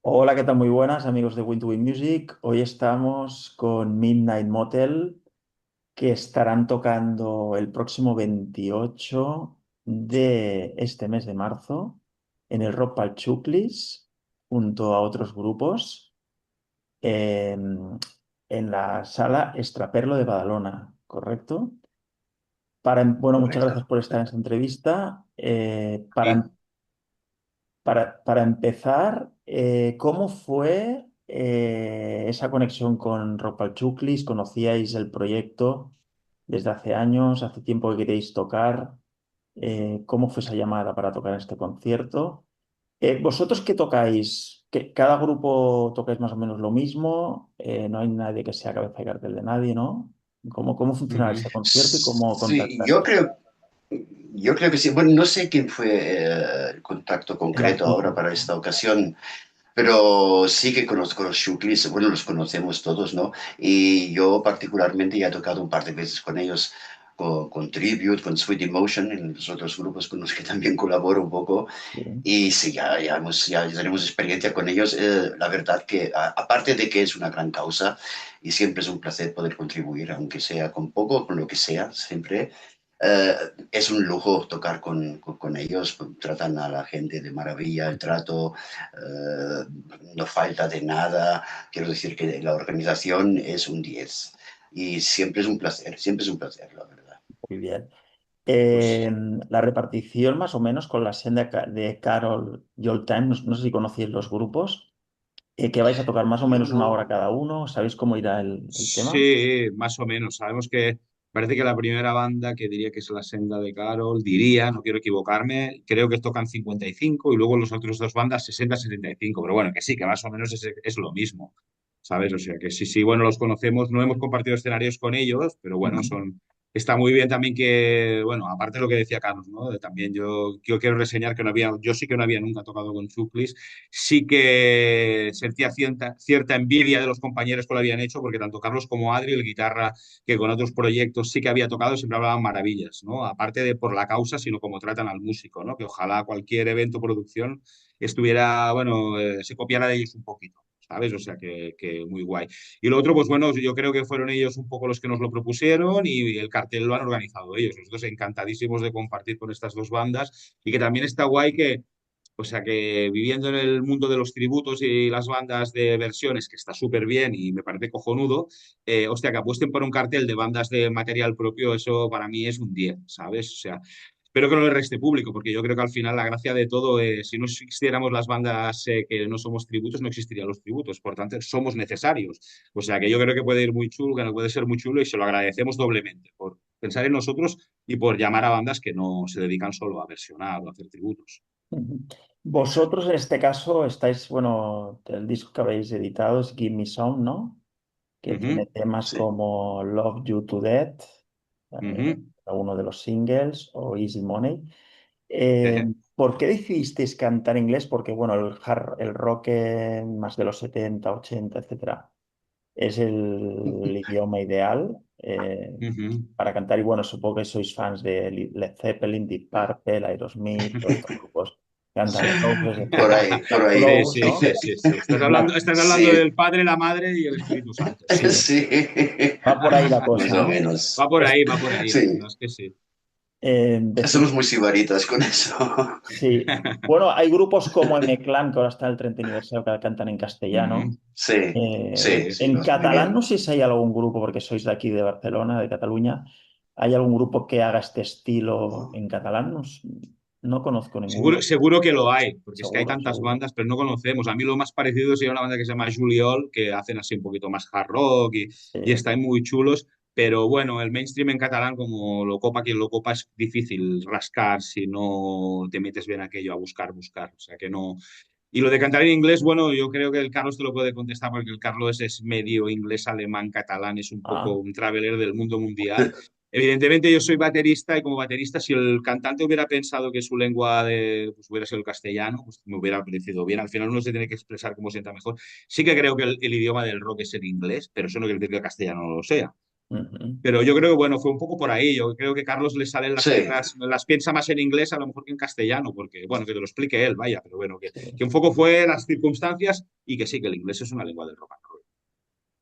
Hola, ¿qué tal? Muy buenas, amigos de Win to Win Music. Hoy estamos con Midnight Motel, que estarán tocando el próximo 28 de este mes de marzo en el Rock Pal Chuclis, junto a otros grupos, en la sala Extraperlo de Badalona, ¿correcto? Bueno, muchas Correcto. gracias por estar en esta entrevista. Sí. Para empezar, ¿cómo fue esa conexión con Ropal Chuclis? ¿Conocíais el proyecto desde hace años? ¿Hace tiempo que queréis tocar? ¿Cómo fue esa llamada para tocar en este concierto? ¿Vosotros qué tocáis? ¿Cada grupo tocáis más o menos lo mismo? ¿No hay nadie que sea cabeza y cartel de nadie, ¿no? ¿Cómo funciona Ujú. ese concierto y cómo Sí, contactasteis? yo creo que sí. Bueno, no sé quién fue el contacto El concreto ahora archivo. para esta ocasión, pero sí que conozco los Shuklis. Bueno, los conocemos todos, ¿no? Y yo particularmente ya he tocado un par de veces con ellos, con Tribute, con Sweet Emotion, en los otros grupos con los que también colaboro un poco. Sí. Y sí, ya tenemos experiencia con ellos. La verdad que, aparte de que es una gran causa y siempre es un placer poder contribuir, aunque sea con poco, con lo que sea, siempre. eh, es un lujo tocar con ellos, tratan a la gente de maravilla, el trato eh, no falta de nada, quiero decir que la organización es un 10 y siempre es un placer, la verdad. Muy bien. Pues, La repartición más o menos con la senda de Carol y Old Time, no sé si conocéis los grupos, que vais a tocar más o yo menos una no. hora cada uno, ¿sabéis cómo irá el tema? Sí, más o menos. Sabemos que parece que la primera banda, que diría que es la Senda de Carol, diría, no quiero equivocarme, creo que tocan 55 y luego los otros dos bandas 60-75, pero bueno, que sí, que más o menos es lo mismo, ¿sabes? O sea que sí, sí, bueno, los conocemos, no hemos compartido escenarios con ellos, pero bueno, Ujú. está muy bien también que, bueno, aparte de lo que decía Carlos, ¿no? También yo quiero reseñar que no había, yo sí que no había nunca tocado con Chuklis, sí que sentía cierta envidia de los compañeros que lo habían hecho, porque tanto Carlos como Adri, el guitarra, que con otros proyectos sí que había tocado, siempre hablaban maravillas, ¿no? Aparte de por la causa, sino como tratan al músico, ¿no? Que ojalá cualquier evento o producción estuviera, bueno, se copiara de ellos un poquito. ¿Sabes? O sea, que muy guay. Y lo otro, pues bueno, yo creo que fueron ellos un poco los que nos lo propusieron y el cartel lo han organizado ellos. Nosotros encantadísimos de compartir con estas dos bandas y que también está guay que, o sea que viviendo en el mundo de los tributos y las bandas de versiones, que está súper bien y me parece cojonudo, hostia, que apuesten por un cartel de bandas de material propio, eso para mí es un 10, ¿sabes? O sea, espero que no le reste público, porque yo creo que al final la gracia de todo es, si no existiéramos las bandas que no somos tributos, no existirían los tributos, por tanto, somos necesarios. O sea que yo creo que puede ir muy chulo, que no puede ser muy chulo y se lo agradecemos doblemente por pensar en nosotros y por llamar a bandas que no se dedican solo a versionar o a hacer tributos. Ujú. Vosotros en este caso estáis, bueno, el disco que habéis editado es Give Me Some, ¿no? Que tiene Ujú, temas Sí. como Love You to Death, eh, ujú. uno de los singles, o Easy Money. Eh, ¿Por qué decidisteis cantar inglés? Porque, bueno, el rock más de los 70, 80, etcétera, es el idioma ideal Ujú. para cantar. Y bueno, supongo que sois fans de Led Zeppelin, Deep Purple, Aerosmith, todos estos grupos. Guns N' Roses, etcétera. Por ahí. Sí, Close, sí, ¿no? sí, sí, sí. Va, Estás hablando Sí, del Padre, la Madre y el Espíritu Santo. Sí, sí, sí, va por ahí la más cosa, o ¿no? menos. va por ahí, la Sí, verdad es que sí. Decir, somos muy sibaritas con eso. sí. Bueno, hay grupos como M-Clan, que ahora está en el 30 aniversario, que cantan en castellano. Ujú. Sí, sí, sí, En lo hace muy catalán, no bien. sé si hay algún grupo, porque sois de aquí, de Barcelona, de Cataluña, ¿hay algún grupo que haga este estilo en catalán? No, no conozco Seguro, ninguno. seguro que lo hay, porque es que hay Seguro, tantas seguro. bandas, pero no conocemos. A mí lo más parecido sería una banda que se llama Juliol, que hacen así un poquito más hard rock y Sí. están muy chulos. Pero bueno, el mainstream en catalán, como lo copa quien lo copa, es difícil rascar si no te metes bien aquello a buscar, buscar. O sea que no. Y lo de cantar en inglés, bueno, yo creo que el Carlos te lo puede contestar porque el Carlos es medio inglés, alemán, catalán, es un poco Ah, un traveler del mundo mundial. Evidentemente yo soy baterista y como baterista si el cantante hubiera pensado que su lengua pues hubiera sido el castellano, pues me hubiera parecido bien. Al final uno se tiene que expresar como sienta mejor. Sí que creo que el idioma del rock es el inglés, pero eso no quiere decir que el castellano no lo sea. Ujú. Pero yo creo que, bueno, fue un poco por ahí. Yo creo que Carlos le salen las Sí. letras, las piensa más en inglés a lo mejor que en castellano, porque, bueno, que te lo explique él, vaya, pero bueno, que Sí, un poco fue las circunstancias y que sí, que el inglés es una lengua del rock and roll.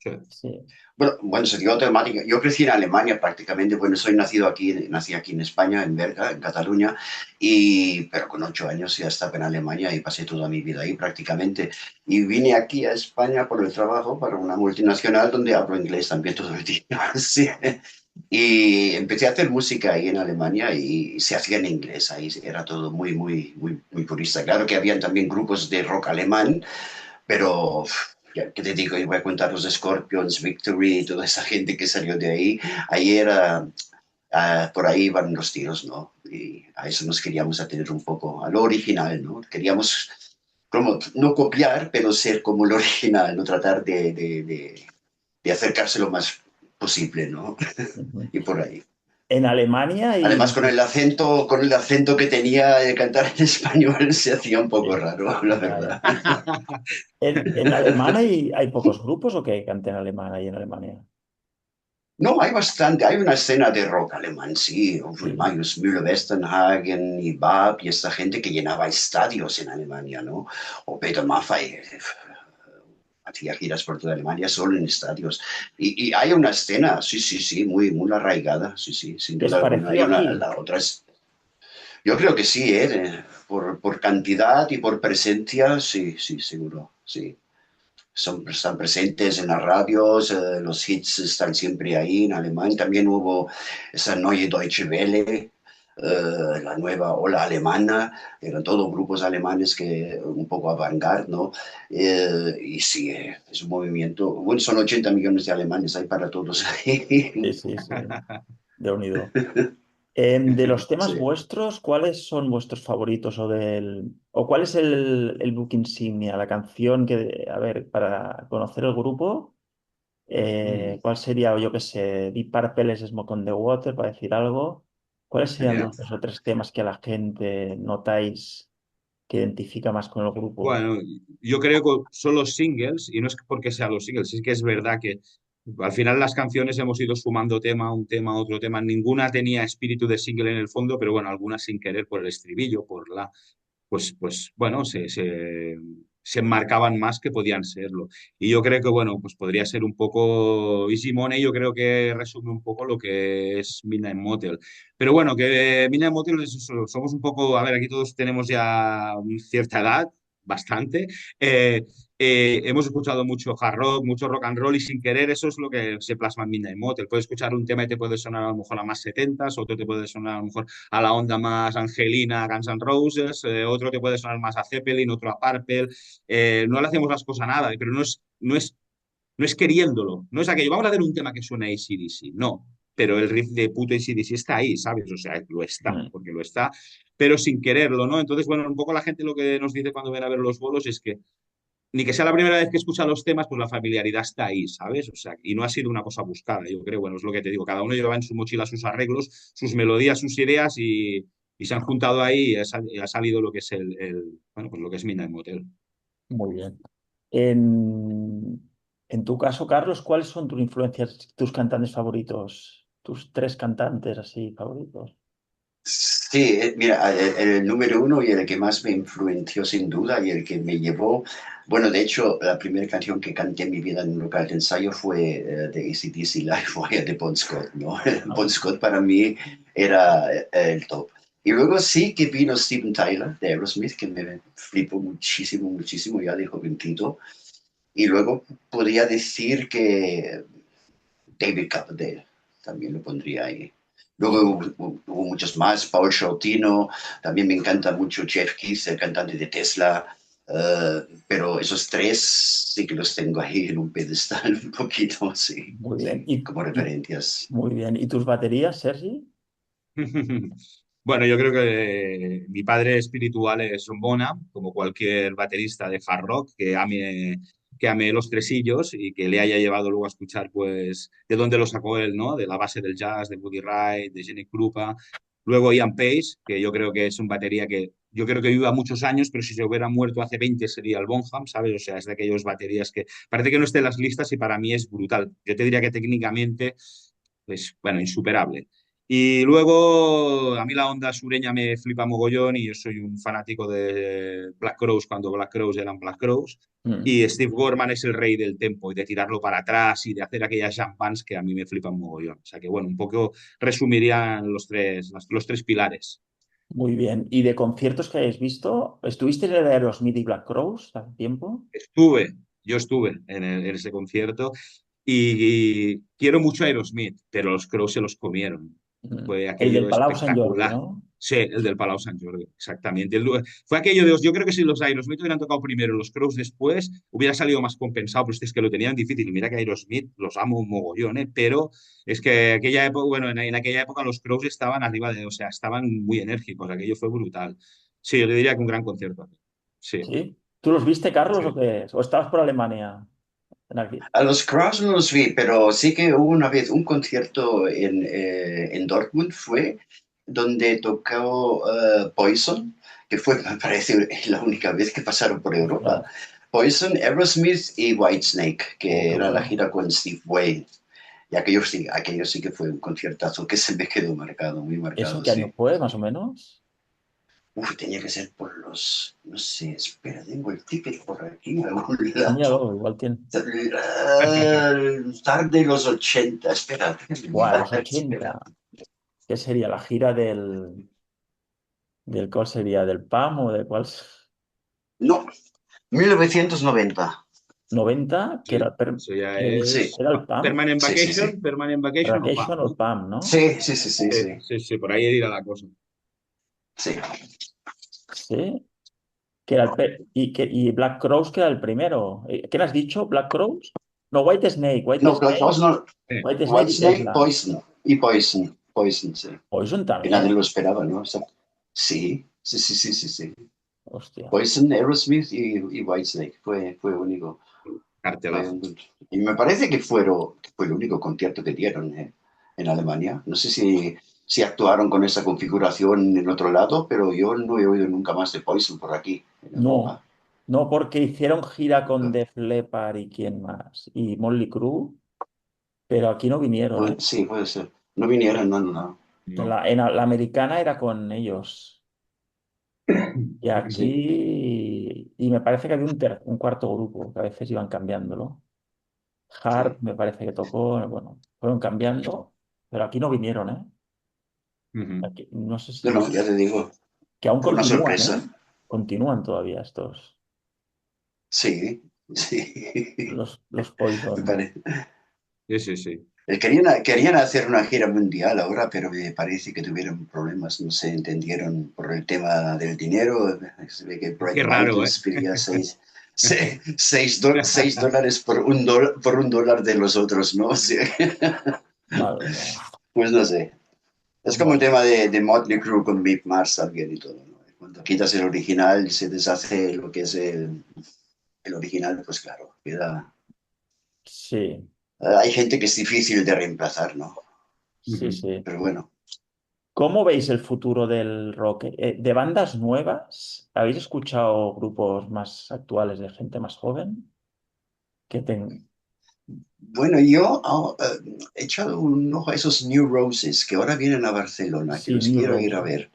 Sí. sí. Bueno, se dio temática. Yo crecí en Alemania prácticamente. Bueno, soy nacido aquí, nací aquí en España, en Berga, en Cataluña, pero con 8 años ya estaba en Alemania y pasé toda mi vida ahí prácticamente. Y vine aquí a España por el trabajo para una multinacional donde hablo inglés también todo el día. Sí. Y empecé a hacer música ahí en Alemania y se hacía en inglés. Ahí era todo muy, muy, muy, muy purista. Claro que habían también grupos de rock alemán, pero ya, ¿qué te digo? Yo voy a contar los Scorpions, Victory, toda esa gente que salió de ahí. Ahí era, por ahí iban los tiros, ¿no? Y a eso nos queríamos atener un poco, a lo original, ¿no? Queríamos como no copiar, pero ser como el original, no tratar de acercarse lo más posible, ¿no? Ujú. Y por ahí. En Alemania Además, y... con el acento que tenía de cantar en español se hacía un poco Sí, raro, la ya, verdad. ya. En Alemania hay pocos grupos o qué canten alemán ahí en Alemania? No, hay bastante, hay una escena de rock alemán, sí, Sí. Marius Müller, Westernhagen y Bab y esta gente que llenaba estadios en Alemania, ¿no? O Peter Maffay, hacía giras por toda Alemania solo en estadios. Y hay una escena, sí, sí, sí, muy, muy arraigada, sí, sí, sin ¿Es duda alguna. Hay parecido una, aquí? la otra es, yo creo que sí, ¿eh? Por cantidad y por presencia, sí, sí, seguro, sí. Están presentes en las radios, los hits están siempre ahí en alemán. También hubo esa Neue Deutsche Welle, la nueva ola alemana, eran todos grupos alemanes que un poco avant-garde, ¿no? Y sí, es un movimiento, bueno, son 80 millones de alemanes, hay para todos Sí, ahí. sí, sí. De unido. De los temas Sí. vuestros, ¿cuáles son vuestros favoritos o cuál es el book insignia, la canción que, a ver, para conocer el grupo, Mm, cuál sería, o yo qué sé, Deep Purple es Smoke on the Water, para decir algo? ¿Cuáles serían ya. los dos o tres temas que a la gente notáis que identifica más con el grupo? Bueno, yo creo que son los singles, y no es porque sean los singles, es que es verdad que al final las canciones hemos ido sumando tema, un tema, otro tema. Ninguna tenía espíritu de single en el fondo, pero bueno, algunas sin querer por el estribillo, pues bueno, se enmarcaban más que podían serlo. Y yo creo que, bueno, pues podría ser un poco Easy Money, yo creo que resume un poco lo que es Midnight Motel. Pero bueno, que Midnight Motel somos un poco, a ver, aquí todos tenemos ya cierta edad, bastante. Eh, hemos escuchado mucho hard rock, mucho rock and roll y sin querer eso es lo que se plasma en Midnight Motel. Puedes escuchar un tema y te puede sonar a lo mejor a más setentas, otro te puede sonar a lo mejor a la onda más Angelina, Guns N' Roses, otro te puede sonar más a Zeppelin, otro a Purple. No le hacemos las cosas a nada, pero no es queriéndolo. No es aquello, vamos a hacer un tema que suene a AC/DC. No, pero el riff de puto AC/DC está ahí, ¿sabes? O sea, lo está, Mm. porque lo está, pero sin quererlo, ¿no? Entonces, bueno, un poco la gente lo que nos dice cuando ven a ver los bolos es que ni que sea la primera vez que escucha los temas, pues la familiaridad está ahí, ¿sabes? O sea, y no ha sido una cosa buscada, yo creo, bueno, es lo que te digo, cada uno lleva en su mochila sus arreglos, sus melodías, sus ideas y se han juntado ahí y ha salido lo que es bueno, pues lo que es Midnight Motel. Muy bien. En tu caso, Carlos, ¿cuáles son tus influencias, tus cantantes favoritos? Tus tres cantantes así favoritos. Sí, mira, el número uno y el que más me influenció sin duda y el que me llevó, bueno, de hecho, la primera canción que canté en mi vida en un local de ensayo fue de AC/DC Live Wire de Bon Scott, ¿no? Bon Ah, Scott para mí era el top. Y luego sí que vino Steven Tyler de Aerosmith, que me flipó muchísimo, muchísimo ya de jovencito. Y luego podría decir que David Coverdale, también lo pondría ahí. Luego hubo muchos más, Paul Shortino, también me encanta mucho Jeff Keith, el cantante de Tesla, pero esos tres sí que los tengo ahí en un pedestal un poquito, sí, muy bien. sí, como referencias. Muy bien. ¿Y tus baterías, Sergi? Bueno, yo creo que mi padre espiritual es Bona, como cualquier baterista de hard rock que ame los tresillos y que le haya llevado luego a escuchar, pues, de dónde lo sacó él, ¿no? De la base del jazz, de Buddy Wright, de Jenny Krupa. Luego Ian Pace, que yo creo que es un batería que yo creo que viva muchos años, pero si se hubiera muerto hace 20 sería el Bonham, ¿sabes? O sea, es de aquellos baterías que parece que no esté en las listas y para mí es brutal. Yo te diría que técnicamente es, bueno, insuperable. Y luego a mí la onda sureña me flipa mogollón y yo soy un fanático de Black Crowes cuando Black Crowes eran Black Crowes. Mm. Y Steve Gorman es el rey del tempo y de tirarlo para atrás y de hacer aquellas jump bands que a mí me flipan mogollón. O sea que bueno, un poco resumirían los tres pilares. Muy bien. ¿Y de conciertos que hayáis visto? ¿Estuviste en el de Aerosmith y Black Crowes hace tiempo? Yo estuve en ese concierto y quiero mucho a Aerosmith, pero los Crows se los comieron. Mm. Fue El del aquello Palau Sant Jordi, espectacular. ¿no? Sí, el del Palau Sant Jordi, exactamente. Fue aquello de, yo creo que si los Aerosmith hubieran tocado primero y los Crows después, hubiera salido más compensado, pero es que lo tenían difícil. Y mira que Aerosmith los amo un mogollón, ¿eh? Pero es que aquella época, bueno, en aquella época los Crows estaban arriba de, o sea, estaban muy enérgicos, aquello fue brutal. Sí, yo le diría que un gran concierto. Sí, ¿Sí? ¿Tú los viste, Carlos, o sí. qué? ¿O estabas por Alemania? A los Cross no los vi, pero sí que hubo una vez un concierto en Dortmund, fue donde tocó Poison, que fue, me parece, la única vez que pasaron por Europa. Ostras. Poison, Aerosmith y Whitesnake, Oh, que qué era la bueno. gira con Steve Vai. Y aquello sí que fue un conciertazo que se me quedó marcado, muy ¿Eso marcado, qué año sí. fue, más o menos? Uf, tenía que ser por los, no sé, espera, tengo el ticket por aquí, en algún lado. Míralo, igual tiene. Tarde los 80, espera, déjame Buah, mirar, los espera. 80. ¿Qué sería? ¿La gira del cuál sería? ¿Del PAM o de cuál? No, 1990. 90, que Sí, era, eso ya Sí, es era el PAM, sí, sí, sí. Permanent Vacation o PAM, Vacation o el ¿no? PAM, ¿no? Sí, sí, sí, sí, sí. Sí, sí, por ahí irá la cosa. Sí. Sí, que era y Black Crows, que era el primero. ¿Quién has dicho? ¿Black Crows? No, White Snake, No, Black House no. White Snake y Whitesnake, Tesla. Poison. Y Poison. Poison, sí. Poison Que también. nadie lo esperaba, ¿no? O sea, sí, sí, sí, sí, sí, sí. Hostia. Poison, Aerosmith y Whitesnake. Fue único. Fue Cartelazo. un- y me parece que fue el único concierto que dieron en Alemania. No sé si actuaron con esa configuración en otro lado, pero yo no he oído nunca más de Poison por aquí, en Europa. No, no, porque hicieron gira con Def Leppard y quién más. Y Motley Crue, pero aquí no vinieron, ¿eh? Sí, puede ser. No vinieron, no, no, no. No. En la americana era con ellos. Y Sí, aquí, y me parece que había un cuarto grupo, que a veces iban cambiándolo. Hart sí. me parece que tocó, bueno, fueron cambiando, pero aquí no vinieron, ¿eh? Ujú. Aquí, no sé No, si, no, ya te digo, que aún fue una continúan, sorpresa. ¿eh? Continúan todavía estos, Sí, sí. los Me Poison. parece. Sí, sí, sí. Querían hacer una gira mundial ahora, pero me parece que tuvieron problemas, no se entendieron por el tema del dinero. Se ve que Qué Bright raro, ¿eh? Mountains pedía $6 por $1 de los otros, ¿no? O sea, Madre mía. pues no sé. Es como el Bueno, tema de Motley Crue con Mick Mars también y todo, ¿no? Cuando quitas el original y se deshace lo que es el original, pues claro, queda. sí, Hay gente que es difícil de reemplazar, ¿no? sí, Ujú. sí. Pero bueno. ¿Cómo veis el futuro del rock? ¿De bandas nuevas? ¿Habéis escuchado grupos más actuales de gente más joven? Que ten... Bueno, yo he echado un ojo a esos New Roses que ahora vienen a Barcelona, que Sí, los New quiero ir a Roses. ver.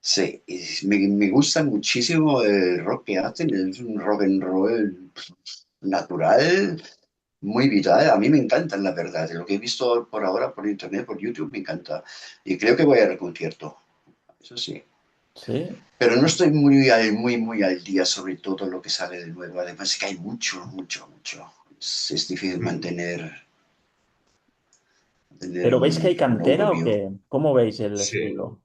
Sí, y me gusta muchísimo el rock que hacen, es un rock and roll natural, muy vital. A mí me encantan, la verdad. Lo que he visto por ahora por internet, por YouTube, me encanta. Y creo que voy a ir al concierto, eso sí. Sí. Pero no estoy muy al día sobre todo lo que sale de nuevo. Además, es que hay mucho, mucho, mucho. Es difícil Ujú. tener ¿Pero veis que hay un cantera o overview. qué? ¿Cómo veis el Sí. estilo?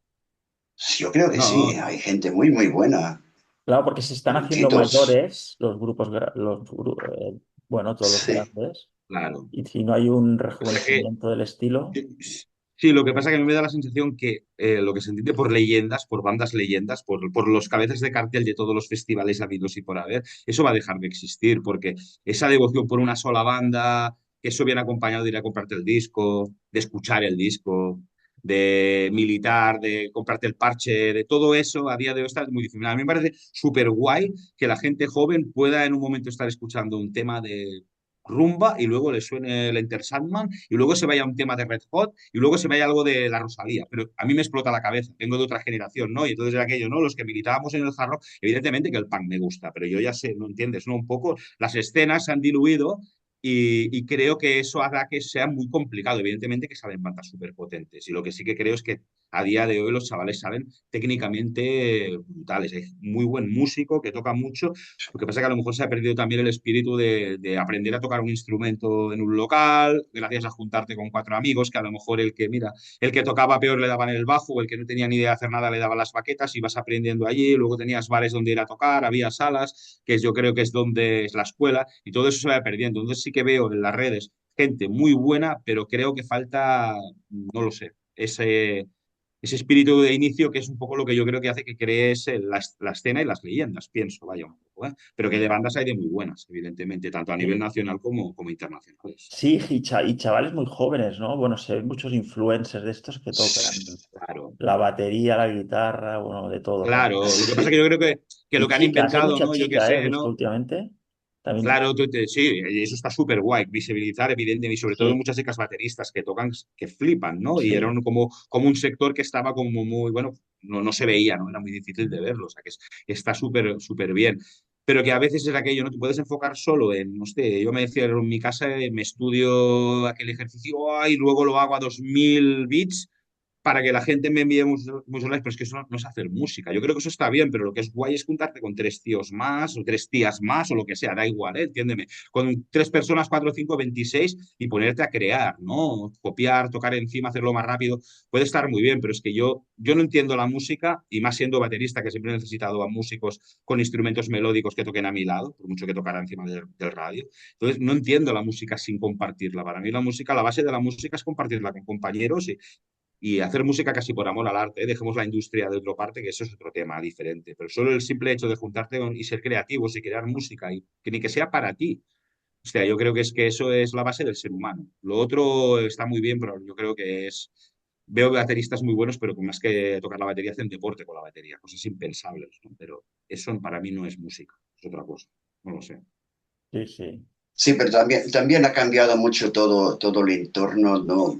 Yo creo que sí, No, hay gente muy, muy buena. Claro, porque se están haciendo Jovencitos. mayores los grupos, bueno, todos los Sí. grandes. claro. Y si no hay un Lo que pasa es que rejuvenecimiento del estilo, sí, lo que pasa es que a mí me da la sensación que lo que se entiende por leyendas, por bandas leyendas, por los cabezas de cartel de todos los festivales habidos y por haber, eso va a dejar de existir, porque esa devoción por una sola banda, que eso viene acompañado de ir a comprarte el disco, de escuchar el disco, de militar, de comprarte el parche, de todo eso, a día de hoy está muy difícil. A mí me parece súper guay que la gente joven pueda en un momento estar escuchando un tema de rumba y luego le suene el Enter Sandman y luego se vaya un tema de Red Hot y luego se vaya algo de la Rosalía. Pero a mí me explota la cabeza, vengo de otra generación, ¿no? Y entonces era aquello, ¿no? Los que militábamos en el hard rock, evidentemente que el punk me gusta, pero yo ya sé, ¿no entiendes? ¿No? Un poco las escenas se han diluido y creo que eso hará que sea muy complicado. Evidentemente que salen bandas súper potentes. Y lo que sí que creo es que a día de hoy los chavales salen técnicamente brutales. Hay muy buen músico que toca mucho. Lo que pasa es que a lo mejor se ha perdido también el espíritu de aprender a tocar un instrumento en un local, gracias a juntarte con cuatro amigos, que a lo mejor el que, mira, el que tocaba peor le daban el bajo, o el que no tenía ni idea de hacer nada le daban las baquetas, y vas aprendiendo allí. Luego tenías bares donde ir a tocar, había salas, que yo creo que es donde es la escuela, y todo eso se va perdiendo. Entonces sí que veo en las redes gente muy buena, pero creo que falta, no lo sé, ese espíritu de inicio que es un poco lo que yo creo que hace que crees la escena y las leyendas, pienso, vaya un poco, ¿eh? Pero que de bandas hay de muy buenas, evidentemente, tanto a nivel Sí. nacional como internacionales. Sí, y chavales muy jóvenes, ¿no? Bueno, se ven muchos influencers de estos que tocan Claro, la batería, la guitarra, bueno, de todo claro. Lo que pasa es Sí. que yo creo que lo Y que han chicas, hay inventado, mucha ¿no? Yo qué chica, ¿eh? He sé, visto ¿no? últimamente. También, Claro, sí, y eso está súper guay, visibilizar, evidentemente, y sobre todo sí, muchas chicas bateristas que tocan, que flipan, ¿no? Y era sí. como un sector que estaba como muy, bueno, no se veía, ¿no? Era muy difícil de verlo, o sea, está súper, súper bien. Pero que a veces es aquello, ¿no? Te puedes enfocar solo en, no sé, yo me decía en mi casa, me estudio aquel ejercicio, y luego lo hago a 2000 bits para que la gente me envíe muchos likes, pero es que eso no es hacer música. Yo creo que eso está bien, pero lo que es guay es juntarte con tres tíos más o tres tías más o lo que sea, da igual, ¿eh? Entiéndeme. Con tres personas, cuatro, cinco, 26 y ponerte a crear, ¿no? Copiar, tocar encima, hacerlo más rápido, puede estar muy bien, pero es que yo no entiendo la música y más siendo baterista, que siempre he necesitado a músicos con instrumentos melódicos que toquen a mi lado, por mucho que tocara encima del radio. Entonces, no entiendo la música sin compartirla. Para mí la música, la base de la música es compartirla con compañeros y hacer música casi por amor al arte, ¿eh? Dejemos la industria de otra parte, que eso es otro tema diferente, pero solo el simple hecho de juntarte y ser creativos y crear música y que ni que sea para ti. O sea, yo creo que es que eso es la base del ser humano. Lo otro está muy bien, pero yo creo que es... Veo bateristas muy buenos, pero con más que tocar la batería, hacen deporte con la batería, cosas impensables, ¿no? Pero eso para mí no es música, es otra cosa. No lo sé. Sí, sí. Sí, pero también ha cambiado mucho todo el entorno, ¿no?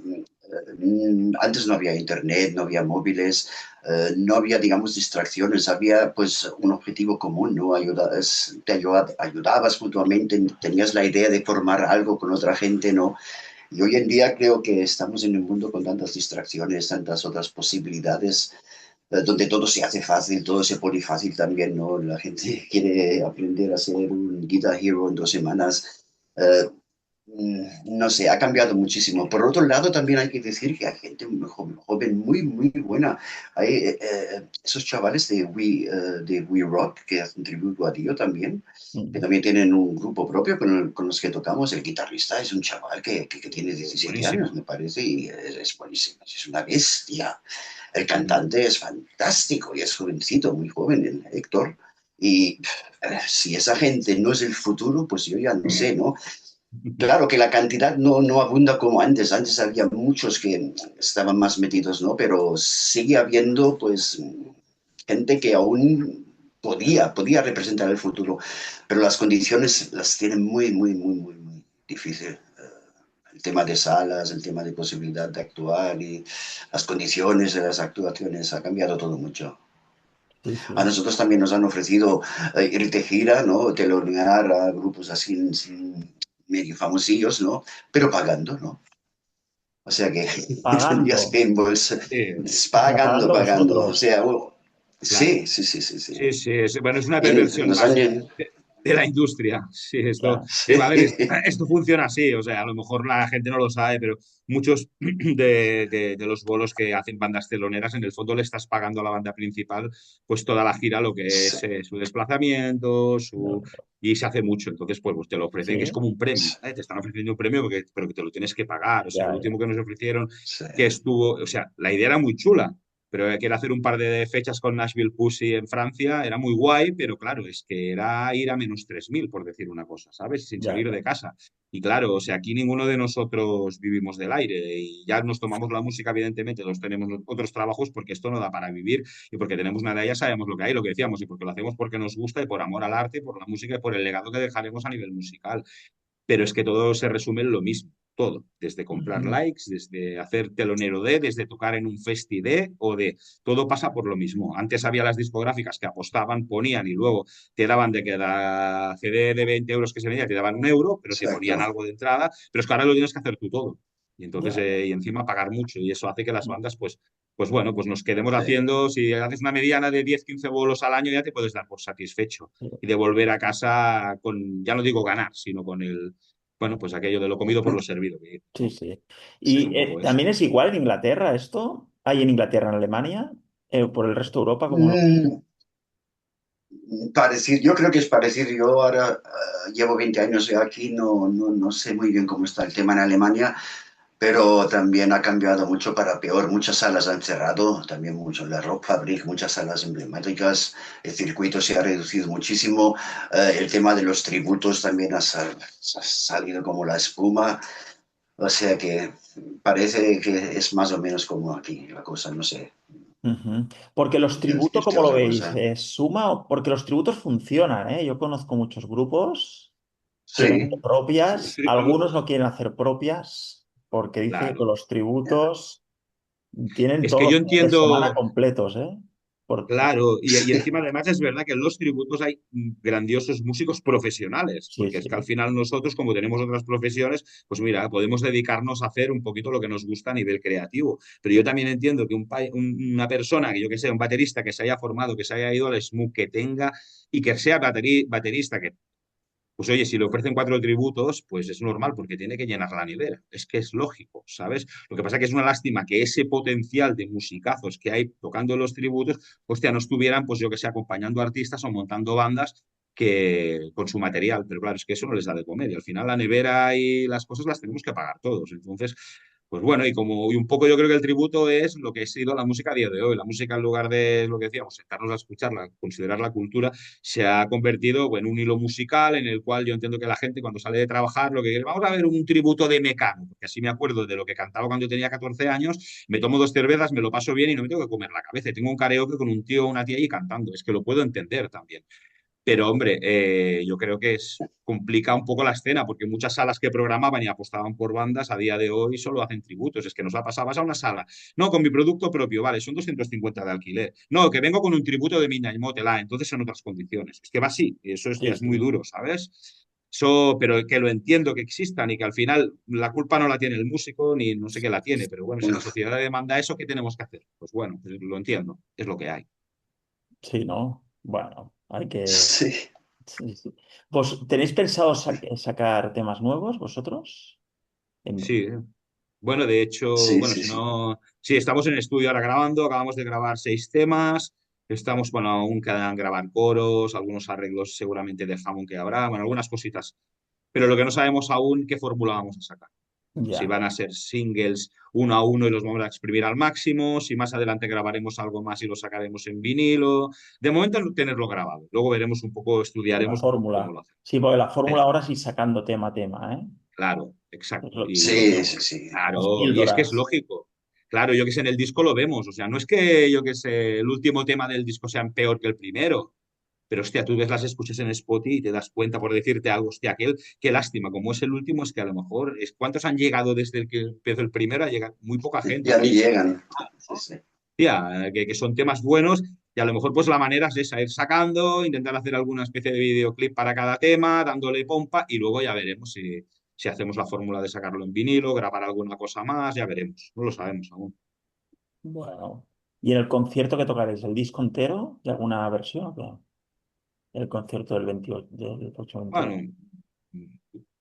Antes no había internet, no había móviles, no había, digamos, distracciones, había pues un objetivo común, ¿no? Ayudabas mutuamente, tenías la idea de formar algo con otra gente, ¿no? Y hoy en día creo que estamos en un mundo con tantas distracciones, tantas otras posibilidades, donde todo se hace fácil, todo se pone fácil también, ¿no? La gente quiere aprender a ser un Guitar Hero en 2 semanas. Eh, no sé, ha cambiado muchísimo. Por otro lado, también hay que decir que hay gente muy joven, muy, muy buena. Hay esos chavales de We Rock que hacen tributo a Dio también, que Mm. también tienen un grupo propio con los que tocamos. El guitarrista es un chaval que tiene 17 años, Buenísimo. me parece, y es buenísimo. Es una bestia. El Mm. cantante es fantástico y es jovencito, muy joven, el Héctor. Y si esa gente no es el futuro, pues yo ya no sé, ¿no? Claro que la cantidad no abunda como antes. Antes había muchos que estaban más metidos, ¿no? Pero sigue habiendo, pues, gente que aún podía representar el futuro, pero las condiciones las tienen muy, muy, muy, muy, muy difícil. El tema de salas, el tema de posibilidad de actuar y las condiciones de las actuaciones, ha cambiado todo mucho. Sí, A sí. nosotros también nos han ofrecido ir de gira, ¿no? Telonear a grupos así, medio famosillos, ¿no? Pero pagando, ¿no? O sea que tendrías que Pagando. Sí, O sea, pagando, pagando pagando. O vosotros. sea, claro. sí, sí, sí, sí, sí. Sí, sí, bueno, es una Y perversión nos más han... de la industria. Sí, esto, Sí, a ver, esto funciona así, o sea, a lo mejor la gente no lo sabe, pero muchos de los bolos que hacen bandas teloneras, en el fondo le estás pagando a la banda principal pues toda la gira, lo que sí, es su desplazamiento, No, y se hace mucho. Entonces, pues te lo ofrecen, que es sí, como un premio, sí, ¿eh? Te están ofreciendo un premio pero que te lo tienes que pagar. O sea, el ya, ya, último que nos ofrecieron, sí. que estuvo, o sea, la idea era muy chula, pero que era hacer un par de fechas con Nashville Pussy en Francia, era muy guay, pero claro, es que era ir a -3000, por decir una cosa, ¿sabes? Sin ya, salir ya, de casa. Y claro, o sea, aquí ninguno de nosotros vivimos del aire y ya nos tomamos la música, evidentemente, los tenemos otros trabajos porque esto no da para vivir y porque tenemos una idea, ya sabemos lo que hay, lo que decíamos, y porque lo hacemos porque nos gusta y por amor al arte, por la música y por el legado que dejaremos a nivel musical. pero es que todo se resume en lo mismo, todo, desde comprar Ujú. likes, desde hacer telonero de, desde tocar en un festi de, o de, todo pasa por lo mismo. Antes había las discográficas que apostaban, ponían y luego te daban de que la CD de 20 euros que se vendía te daban 1 euro, pero te ponían Exacto. algo de entrada, pero es que ahora lo tienes que hacer tú todo. Y entonces, Ya, ya. y encima pagar mucho, y eso hace que las bandas, pues bueno, pues nos quedemos Sí. haciendo, si haces una mediana de 10 15 bolos al año, ya te puedes dar por satisfecho Sí, y de volver a casa con, ya no digo ganar, sino con el, bueno, pues aquello de lo comido por lo servido, sí. ¿no? Sí. Es un ¿Y poco eso. también es igual en Inglaterra esto? ¿Hay en Inglaterra, en Alemania? ¿Por el resto de Europa? ¿Cómo lo...? Mm, Parecido, yo creo que es parecido. Yo ahora llevo 20 años ya aquí, no sé muy bien cómo está el tema en Alemania, pero también ha cambiado mucho para peor. Muchas salas han cerrado, también mucho la Rock Fabric, muchas salas emblemáticas. El circuito se ha reducido muchísimo. El tema de los tributos también ha salido como la espuma. O sea que parece que es más o menos como aquí la cosa, no sé Ujú. Porque los tributos, decirte ¿cómo lo otra veis? cosa. ¿Suma? Porque los tributos funcionan, ¿eh? Yo conozco muchos grupos que venden Sí, sí, propias, Sí, algunos no quieren hacer propias porque dicen que con claro. los tributos tienen Es que todos yo los fines de semana entiendo, completos, ¿eh? claro, y sí, encima además es verdad que en los tributos hay grandiosos músicos profesionales, Sí, porque es que al sí, final nosotros, como tenemos otras profesiones, pues mira, podemos dedicarnos a hacer un poquito lo que nos gusta a nivel creativo. Pero yo también entiendo que una persona, que yo que sé, un baterista que se haya formado, que se haya ido al SMUC, que tenga y que sea baterista, que pues oye, si le ofrecen 4 tributos, pues es normal porque tiene que llenar la nevera. Es que es lógico, ¿sabes? Lo que pasa que es una lástima que ese potencial de musicazos que hay tocando los tributos, hostia, no estuvieran, pues yo que sé, acompañando artistas o montando bandas que con su material. Pero claro, es que eso no les da de comer. Y al final la nevera y las cosas las tenemos que pagar todos. Entonces, pues bueno, y un poco yo creo que el tributo es lo que ha sido la música a día de hoy. La música, en lugar de lo que decíamos, sentarnos a escucharla, considerar la cultura, se ha convertido en un hilo musical en el cual yo entiendo que la gente cuando sale de trabajar lo que quiere, vamos a ver un tributo de Mecano, porque así me acuerdo de lo que cantaba cuando yo tenía 14 años, me tomo 2 cervezas, me lo paso bien y no me tengo que comer la cabeza. Tengo un karaoke con un tío o una tía ahí cantando, es que lo puedo entender también. Pero hombre, yo creo que complica un poco la escena, porque muchas salas que programaban y apostaban por bandas a día de hoy solo hacen tributos. Es que nos ha pasado, vas a una sala, no, con mi producto propio, vale, son 250 de alquiler. No, que vengo con un tributo de Midnight Motel, entonces son otras condiciones. Es que va así, y eso es, ya sí, es muy sí, duro, ¿sabes? Eso, pero que lo entiendo que existan y que al final la culpa no la tiene el músico ni no sé qué la tiene, pero bueno, si la sociedad demanda eso, ¿qué tenemos que hacer? Pues bueno, pues lo entiendo, es lo que hay. sí, ¿no? Bueno, hay que... sí, Sí, sí. ¿Vos tenéis pensado sacar temas nuevos vosotros? Sí, bueno, de hecho, sí, bueno, sí, si sí. no, sí, estamos en el estudio ahora grabando, acabamos de grabar 6 temas, estamos, bueno, aún quedan grabar coros, algunos arreglos seguramente de jamón que habrá, bueno, algunas cositas, pero lo que no sabemos aún qué fórmula vamos a sacar. Si Ya, van a ser singles uno a uno y los vamos a exprimir al máximo, si más adelante grabaremos algo más y lo sacaremos en vinilo. De momento tenerlo grabado, luego veremos un poco, la estudiaremos un poco cómo fórmula. lo hacemos. Sí, porque la fórmula Eh, ahora sí sacando tema a tema, ¿eh? Claro, Es exacto. lo- Y Sí, sí, sí. Las claro, y es que es píldoras. lógico. Claro, yo que sé, en el disco lo vemos. O sea, no es que yo que sé, el último tema del disco sea peor que el primero. Pero hostia, tú ves las escuchas en Spotify y te das cuenta por decirte algo, hostia, qué lástima. Como es el último, es que a lo mejor es cuántos han llegado desde el que empezó el primero a llegar muy poca gente Ya ni todavía. llegan. Sí, sí. Tía, que son temas buenos y a lo mejor pues la manera es esa, ir sacando, intentar hacer alguna especie de videoclip para cada tema, dándole pompa y luego ya veremos si hacemos la fórmula de sacarlo en vinilo, grabar alguna cosa más, ya veremos. No lo sabemos aún. Bueno. ¿Y en el concierto que tocaréis? ¿El disco entero de alguna versión o qué? El concierto del 28, del próximo 28.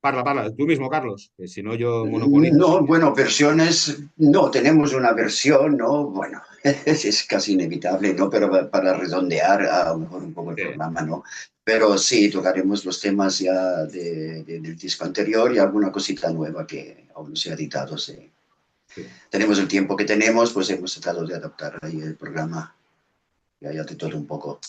Bueno, parla, tú mismo, Carlos, que si no yo monopolizo. No, bueno, versiones, no, tenemos una versión, ¿no? Bueno, es casi inevitable, ¿no? Pero para redondear a lo mejor un poco el Sí, programa, ¿no? Pero sí, tocaremos los temas ya del disco anterior y alguna cosita nueva que aún no se ha editado, sí. sí, Tenemos el tiempo que tenemos, pues hemos tratado de adaptar ahí el programa y haya de todo un poco.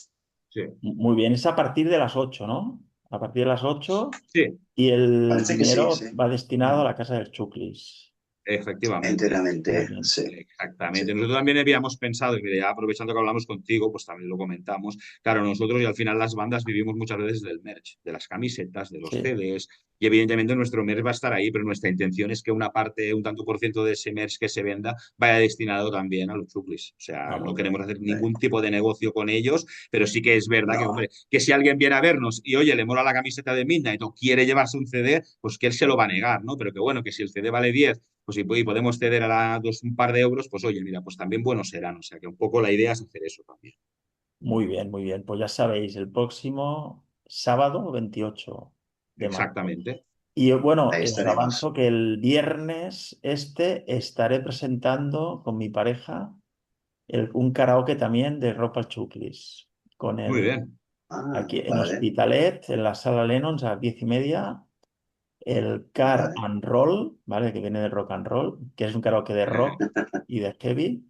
sí, Muy bien, es a partir de las 8, ¿no? A partir de las 8 sí, y el Parece que sí, dinero sí, va destinado a la Casa del Chuclis. efectivamente. Muy enteramente, bien. sí, Exactamente. sí, Nosotros también habíamos pensado, y mira, ya aprovechando que hablamos contigo, pues también lo comentamos. Claro, nosotros y al final las bandas vivimos muchas veces del merch, de las camisetas, de los Sí, CDs. y evidentemente nuestro merch va a estar ahí, pero nuestra intención es que una parte, un tanto por ciento de ese merch que se venda vaya destinado también a los Chuklis. O Ah, sea, muy no bien. queremos hacer ningún tipo de negocio con ellos, pero sí que es verdad que, No, hombre, que si alguien viene a vernos y, oye, le mola la camiseta de Midnight o quiere llevarse un CD, pues que él se lo va a negar, ¿no? Pero que bueno, que si el CD vale 10, pues si podemos ceder a un par de euros, pues oye, mira, pues también buenos serán. O sea, que un poco la idea es hacer eso también. Muy bien, muy bien. Pues ya sabéis, el próximo sábado 28 de marzo. Exactamente. Y bueno, ahí os estaremos. avanzo que el viernes estaré presentando con mi pareja un karaoke también de Rock al Chuklis. Con Muy el, bien. Ah, aquí en vale, Hospitalet, en la sala Lennons a las 10:30, el Car vale. and Roll, ¿vale? Que viene de rock and roll, que es un karaoke de rock y de heavy.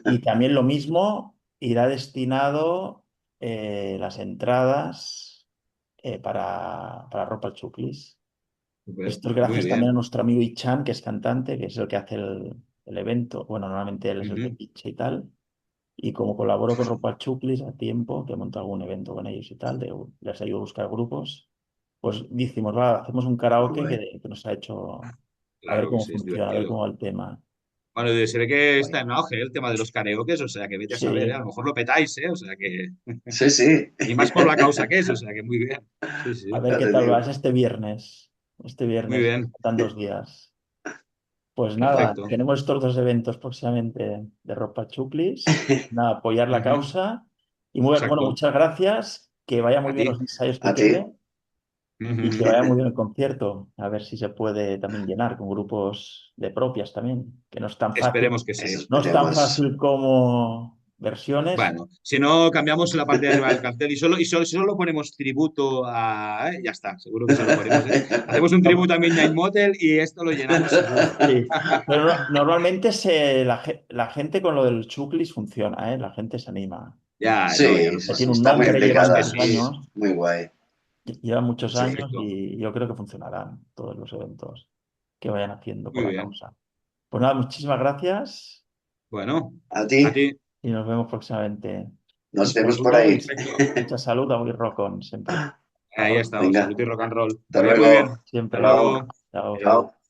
Y también lo mismo irá destinado las entradas para Ropa Chuclis. Súper. Esto es Muy gracias también a bien. nuestro amigo Ichan, que es cantante, que es el que hace el evento. Bueno, normalmente él es el que Ujú. pincha y tal. Y como colaboro con Ropa Chuclis a tiempo, que monto algún evento con ellos y tal, les ayudo a buscar grupos, pues decimos, va, hacemos un Muy karaoke guay, que nos ha hecho, a ver Claro que cómo sí, es funciona, a ver divertido. cómo va el tema. Bueno, se ve que está guay. en auge el tema de los karaokes, o sea que vete a saber, ¿eh? A lo Sí, mejor lo petáis, ¿eh? O sea que. Sí, sí, Y más por la causa que es, o sea que muy bien. Sí, a sí. ver ya qué te tal digo. vas este viernes. Este Muy viernes, bien. faltan 2 días. Pues nada, Perfecto. tenemos estos 2 eventos próximamente de Ropa Chuklis. Nada, apoyar la Ujú. causa. Y bueno, Exacto. muchas gracias. Que vaya muy A bien ti. los ensayos que A ti. quede y que Ujú. vaya muy bien el concierto. A ver si se puede también llenar con grupos de propias también, que no es tan fácil. Esperemos que Eso sí. No es tan esperemos. fácil como versiones. Bueno, si no cambiamos la parte de arriba del cartel y solo ponemos tributo a. Ya está, seguro que se lo ponemos, ¿eh? Hacemos un tributo a Midnight Motel y esto lo llenamos seguro. Sí, pero normalmente la gente con lo del chuklis funciona, ¿eh? La gente se anima. Ya, no, ya Sí, nos sí, Ya sí, tiene un está muy conocemos. nombre, llevan Sabemos que implicada. muchos sí. Es años, muy guay. llevan muchos Sí, años Perfecto. y yo creo que funcionarán todos los eventos que vayan haciendo por Muy la bien. causa. Pues nada, muchísimas gracias Bueno, A ti. a ti. y nos vemos próximamente. Nos Un vemos por saludo ahí. y Perfecto. mucha salud a Rockon siempre. Ahí estamos. Venga, Salud y rock and roll. Que hasta vaya muy luego. bien. Hasta Siempre. Chao. luego. Chao. Adeu. Chao.